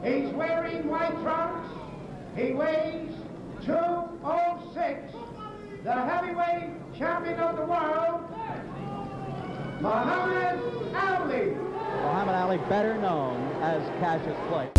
He's wearing white trunks. He weighs 206. The heavyweight champion of the world, Muhammad Ali. Muhammad Ali, better known as Cassius Clay.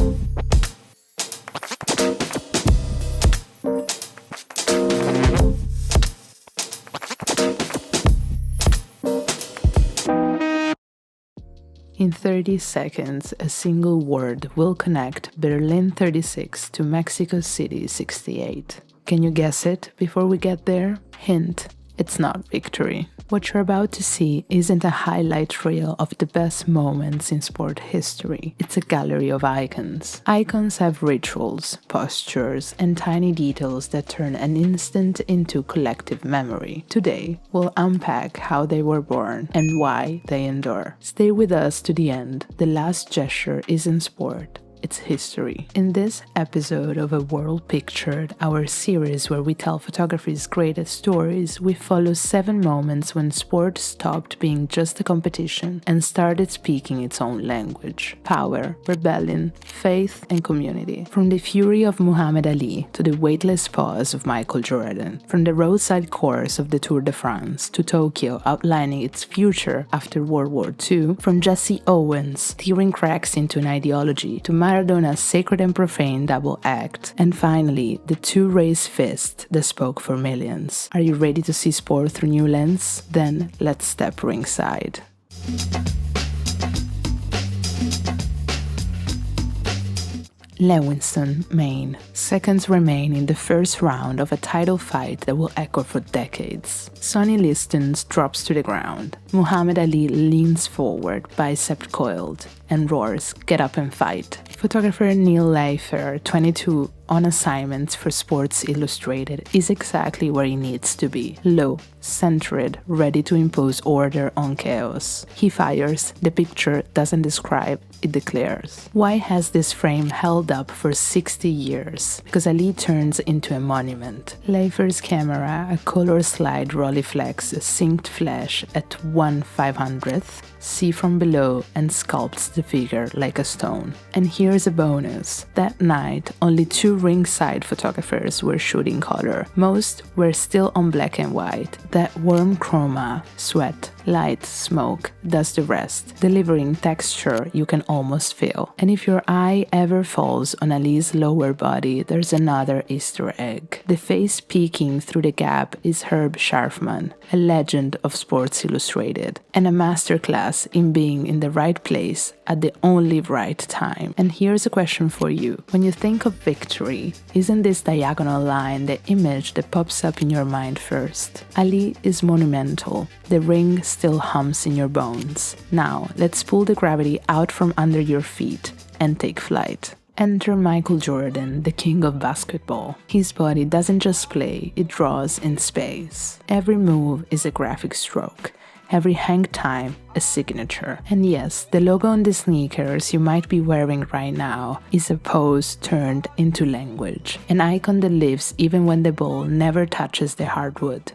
In 30 seconds, a single word will connect Berlin 36 to Mexico City 68. Can you guess it before we get there? Hint, it's not victory. What you're about to see isn't a highlight reel of the best moments in sport history. It's a gallery of icons. Icons have rituals, postures, and tiny details that turn an instant into collective memory. Today, we'll unpack how they were born and why they endure. Stay with us to the end. The last gesture isn't sport. It's history. In this episode of A World Pictured, our series where we tell photography's greatest stories, we follow 7 moments when sport stopped being just a competition and started speaking its own language. Power, rebellion, faith, and community. From the fury of Muhammad Ali to the weightless pause of Michael Jordan. From the roadside course of the Tour de France to Tokyo outlining its future after World War II. From Jesse Owens steering cracks into an ideology to Maradona's sacred and profane double act, and finally, the 2 raised fists that spoke for millions. Are you ready to see sport through new lens? Then let's step ringside. Lewiston, Maine. Seconds remain in the first round of a title fight that will echo for decades. Sonny Liston drops to the ground. Muhammad Ali leans forward, bicep coiled, and roars, "Get up and fight." Photographer Neil Leifer, 22, on assignment for Sports Illustrated, is exactly where he needs to be. Low, centered, ready to impose order on chaos. He fires, the picture doesn't describe, it declares. Why has this frame held up for 60 years? Because Ali turns into a monument. Leifer's camera, a color slide Rolleiflex synced flash at 1/500th, see from below and sculpts the figure like a stone. And here's a bonus. That night, only 2 ringside photographers were shooting color. Most were still on black and white. That warm chroma, sweat, light, smoke does the rest, delivering texture you can almost feel. And if your eye ever falls on Ali's lower body, there's another Easter egg. The face peeking through the gap is Herb Scharfman, a legend of Sports Illustrated, and a masterclass in being in the right place at the only right time. And here's a question for you. When you think of victory, isn't this diagonal line the image that pops up in your mind first? Ali is monumental. The ring still hums in your bones. Now, let's pull the gravity out from under your feet and take flight. Enter Michael Jordan, the king of basketball. His body doesn't just play, it draws in space. Every move is a graphic stroke. Every hang time, a signature. And yes, the logo on the sneakers you might be wearing right now is a pose turned into language. An icon that lives even when the ball never touches the hardwood.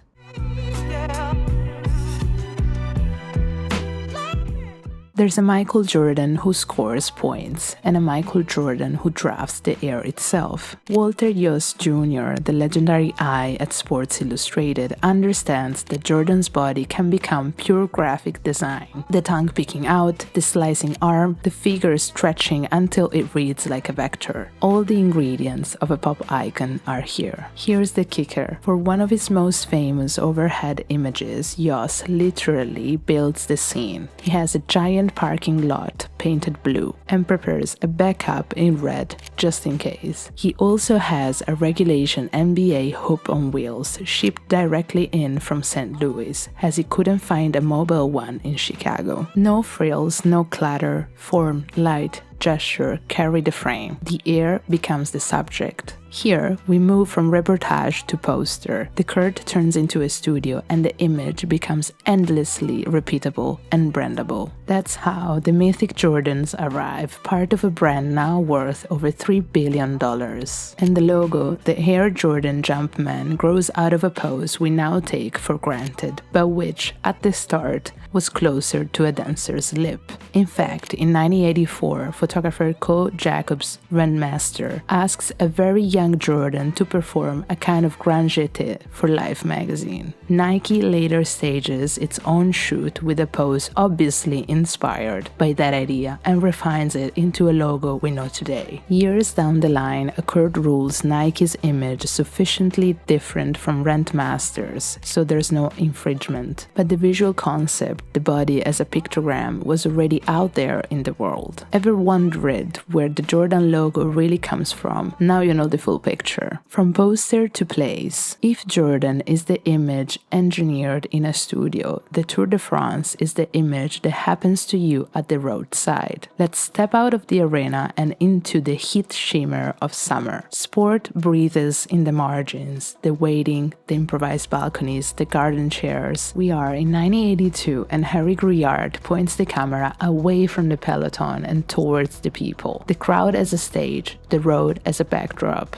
There's a Michael Jordan who scores points, and a Michael Jordan who drafts the air itself. Walter Yost Jr., the legendary eye at Sports Illustrated, understands that Jordan's body can become pure graphic design. The tongue peeking out, the slicing arm, the figure stretching until it reads like a vector. All the ingredients of a pop icon are here. Here's the kicker. For one of his most famous overhead images, Yost literally builds the scene. He has a giant parking lot painted blue and prepares a backup in red just in case. He also has a regulation NBA hoop on wheels shipped directly in from St. Louis, as he couldn't find a mobile one in Chicago. No frills, no clatter, form, light, gesture carry the frame. The air becomes the subject. Here, we move from reportage to poster. The curt turns into a studio and the image becomes endlessly repeatable and brandable. That's how the mythic Jordans arrive, part of a brand now worth over $3 billion. And the logo, the Air Jordan Jumpman, grows out of a pose we now take for granted, but which, at the start, was closer to a dancer's lip. In fact, in 1984, photographer Co Jacobs Rendmaster asks a very young Jordan to perform a kind of grand jeté for Life magazine. Nike later stages its own shoot with a pose obviously inspired by that idea and refines it into a logo we know today. Years down the line, a court rules Nike's image sufficiently different from Rendmaster's, so there's no infringement. But the visual concept, the body as a pictogram, was already out there in the world. Ever wondered where the Jordan logo really comes from? Now you know the full picture. From poster to place. If Jordan is the image engineered in a studio, the Tour de France is the image that happens to you at the roadside. Let's step out of the arena and into the heat shimmer of summer. Sport breathes in the margins, the waiting, the improvised balconies, the garden chairs. We are in 1982 and Harry Gruillard points the camera away from the peloton and towards the people. The crowd as a stage, the road as a backdrop.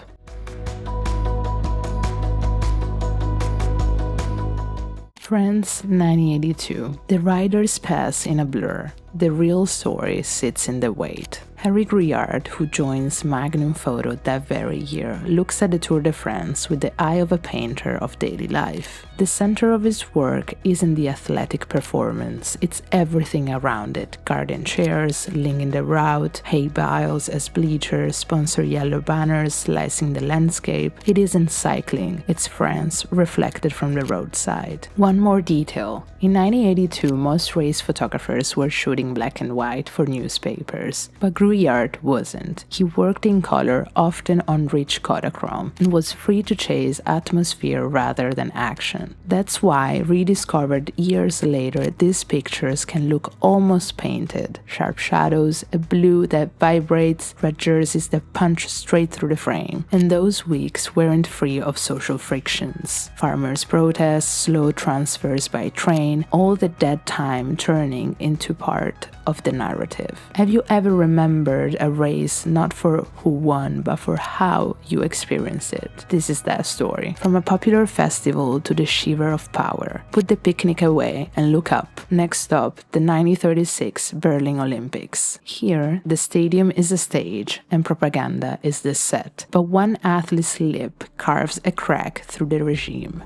France, 1982. The riders pass in a blur. The real story sits in the wait. Harry Gruillard, who joins Magnum Photo that very year, looks at the Tour de France with the eye of a painter of daily life. The center of his work isn't the athletic performance, it's everything around it. Garden chairs, linking the route, hay bales as bleachers, sponsor yellow banners slicing the landscape. It isn't cycling, it's France reflected from the roadside. One more detail. In 1982, most race photographers were shooting black and white for newspapers, but Gruillard wasn't. He worked in color, often on rich Kodachrome, and was free to chase atmosphere rather than action. That's why, rediscovered years later, these pictures can look almost painted. Sharp shadows, a blue that vibrates, red jerseys that punch straight through the frame. And those weeks weren't free of social frictions. Farmers' protests, slow transfers by train, all the dead time turning into part of the narrative. Have you ever remembered a race not for who won, but for how you experienced it? This is that story. From a popular festival to the shiver of power. Put the picnic away and look up. Next stop, the 1936 Berlin Olympics. Here, the stadium is a stage and propaganda is the set. But one athlete's lip carves a crack through the regime.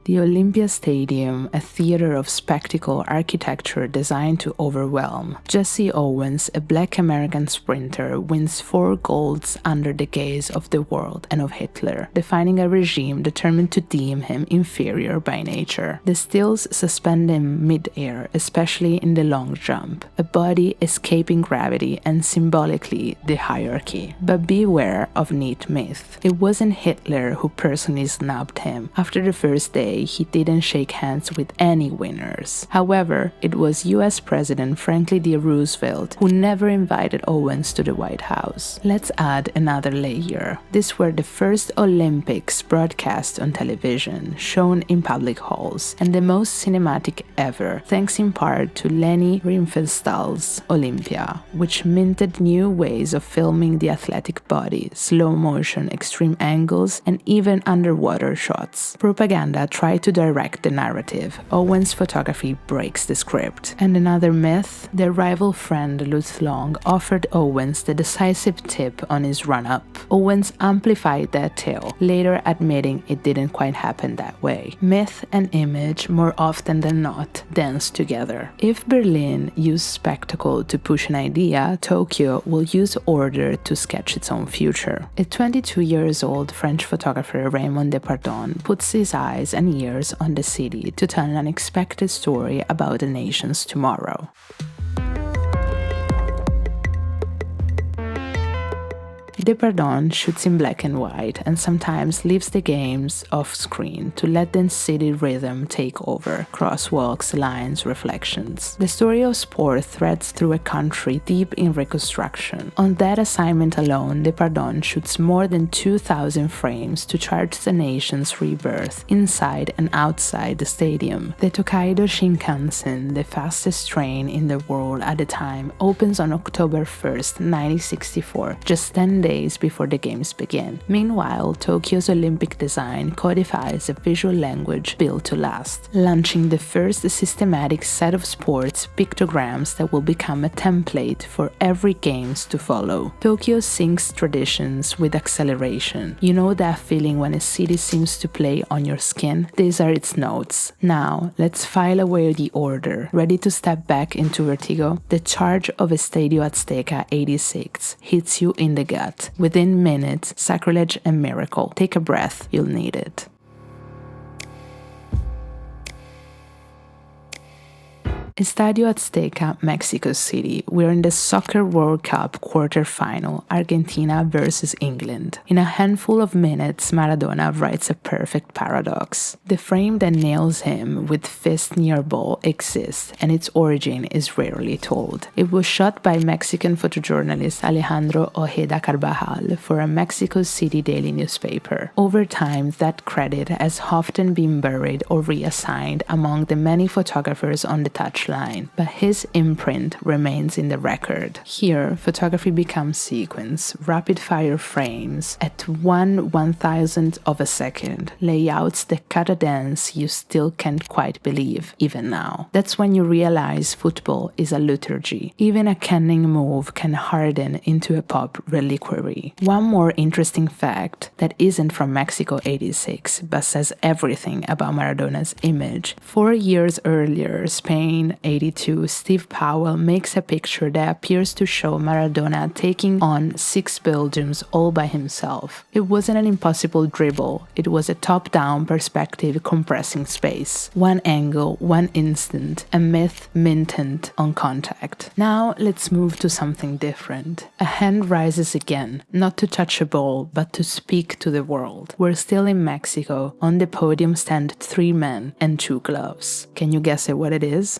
The Olympia Stadium, a theater of spectacle architecture designed to overwhelm. Jesse Owens, a black American sprinter, wins 4 golds under the gaze of the world and of Hitler, defining a regime determined to deem him inferior by nature. The stills suspend him mid-air, especially in the long jump, a body escaping gravity and symbolically the hierarchy. But beware of neat myth. It wasn't Hitler who personally snubbed him. After the first day, he didn't shake hands with any winners. However, it was US President Franklin D. Roosevelt who never invited Owens to the White House. Let's add another layer. These were the first Olympics broadcast on television, shown in public halls, and the most cinematic ever, thanks in part to Leni Riefenstahl's Olympia, which minted new ways of filming the athletic body, slow motion, extreme angles, and even underwater shots. Propaganda tried to direct the narrative. Owens' photography breaks the script. And another myth, their rival friend Lutz Long offered Owens the decisive tip on his run-up. Owens amplified that tale, later admitting it didn't quite happen that way. Myth and image, more often than not, dance together. If Berlin used spectacle to push an idea, Tokyo will use order to sketch its own future. A 22-year-old French photographer, Raymond Depardon, puts his eyes and ears on the city to tell an unexpected story about the nation's tomorrow. Depardon shoots in black and white and sometimes leaves the games off screen to let the city rhythm take over, crosswalks, lines, reflections. The story of sport threads through a country deep in reconstruction. On that assignment alone, Depardon shoots more than 2,000 frames to chart the nation's rebirth inside and outside the stadium. The Tokaido Shinkansen, the fastest train in the world at the time, opens on October 1st, 1964, just 10 days before the games begin. Meanwhile, Tokyo's Olympic design codifies a visual language built to last, launching the first systematic set of sports pictograms that will become a template for every games to follow. Tokyo syncs traditions with acceleration. You know that feeling when a city seems to play on your skin? These are its notes. Now, let's file away the order. Ready to step back into vertigo? The charge of Estadio Azteca 86 hits you in the gut. Within minutes, sacrilege and miracle. Take a breath, you'll need it. Estadio Azteca, Mexico City. We're in the Soccer World Cup quarter-final, Argentina versus England. In a handful of minutes, Maradona writes a perfect paradox. The frame that nails him with fist near ball exists, and its origin is rarely told. It was shot by Mexican photojournalist Alejandro Ojeda Carvajal for a Mexico City daily newspaper. Over time, that credit has often been buried or reassigned among the many photographers on the touchline, but his imprint remains in the record. Here, photography becomes sequence, rapid-fire frames at 1/1000th of a second, layouts that cut a dance you still can't quite believe, even now. That's when you realize football is a liturgy. Even a cunning move can harden into a pop reliquary. One more interesting fact that isn't from Mexico 86, but says everything about Maradona's image. 4 years earlier, Spain 82, Steve Powell makes a picture that appears to show Maradona taking on 6 Belgians all by himself. It wasn't an impossible dribble, it was a top-down perspective compressing space. One angle, one instant, a myth minted on contact. Now let's move to something different. A hand rises again, not to touch a ball, but to speak to the world. We're still in Mexico. On the podium stand 3 men and 2 gloves. Can you guess what it is?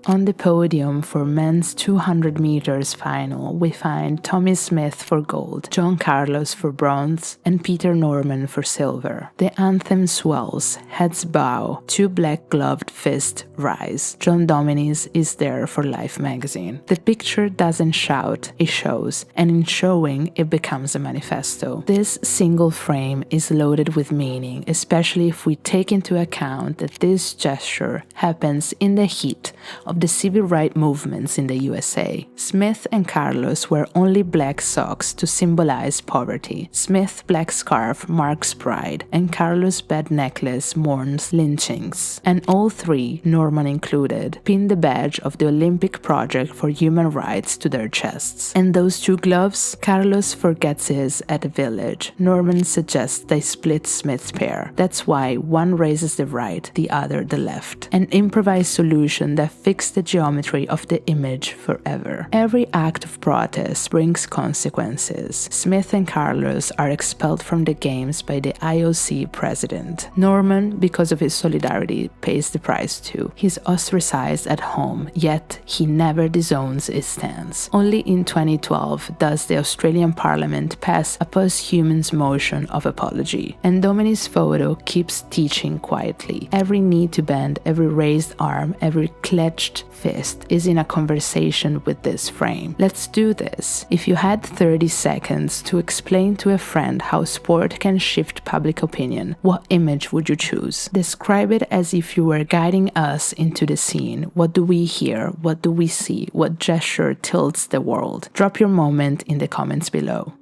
On the podium for men's 200 meters final, we find Tommy Smith for gold, John Carlos for bronze, and Peter Norman for silver. The anthem swells, heads bow, 2 black-gloved fists rise. John Dominis is there for Life magazine. The picture doesn't shout, it shows, and in showing, it becomes a manifesto. This single frame is loaded with meaning, especially if we take into account that this gesture happens in the heat of the civil rights movements in the USA. Smith and Carlos wear only black socks to symbolize poverty. Smith's black scarf marks pride, and Carlos' bed necklace mourns lynchings. And all 3, Norman included, pin the badge of the Olympic Project for Human Rights to their chests. And those 2 gloves? Carlos forgets his at the village. Norman suggests they split Smith's pair. That's why one raises the right, the other the left. An improvised solution that fixes the geometry of the image forever. Every act of protest brings consequences. Smith and Carlos are expelled from the games by the IOC president. Norman, because of his solidarity, pays the price too. He's ostracized at home, yet he never disowns his stance. Only in 2012 does the Australian Parliament pass a posthumous motion of apology. And Domini's photo keeps teaching quietly. Every knee to bend, every raised arm, every clenched fist is in a conversation with this frame. Let's do this. If you had 30 seconds to explain to a friend how sport can shift public opinion, what image would you choose? Describe it as if you were guiding us into the scene. What do we hear? What do we see? What gesture tilts the world? Drop your moment in the comments below.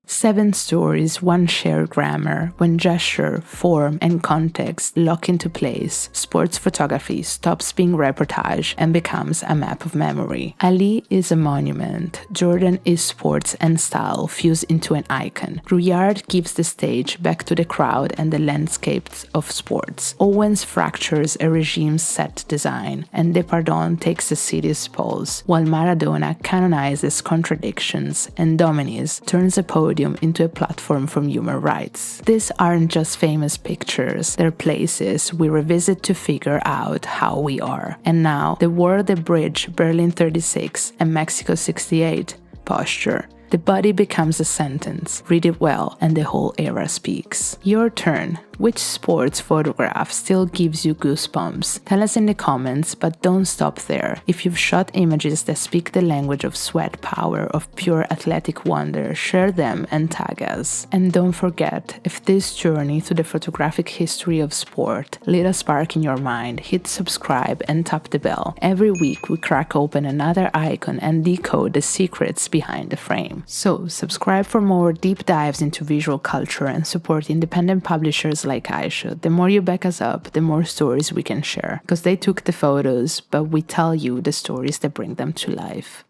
7 stories, 1 shared grammar. When gesture, form, and context lock into place, sports photography stops being reportage and becomes a map of memory. Ali is a monument. Jordan is sports and style fused into an icon. Rouillard gives the stage back to the crowd and the landscapes of sports. Owens fractures a regime's set design, and Depardon takes a city's pulse, while Maradona canonizes contradictions and Dominis turns a podium into a platform for human rights. These aren't just famous pictures, they're places we revisit to figure out how we are. And now, the War, the Bridge, Berlin 36, and Mexico 68, posture. The body becomes a sentence. Read it well, and the whole era speaks. Your turn. Which sports photograph still gives you goosebumps? Tell us in the comments, but don't stop there. If you've shot images that speak the language of sweat power, of pure athletic wonder, share them and tag us. And don't forget, if this journey through the photographic history of sport lit a spark in your mind, hit subscribe and tap the bell. Every week we crack open another icon and decode the secrets behind the frame. So subscribe for more deep dives into visual culture and support independent publishers like I should. The more you back us up, the more stories we can share. Because they took the photos, but we tell you the stories that bring them to life.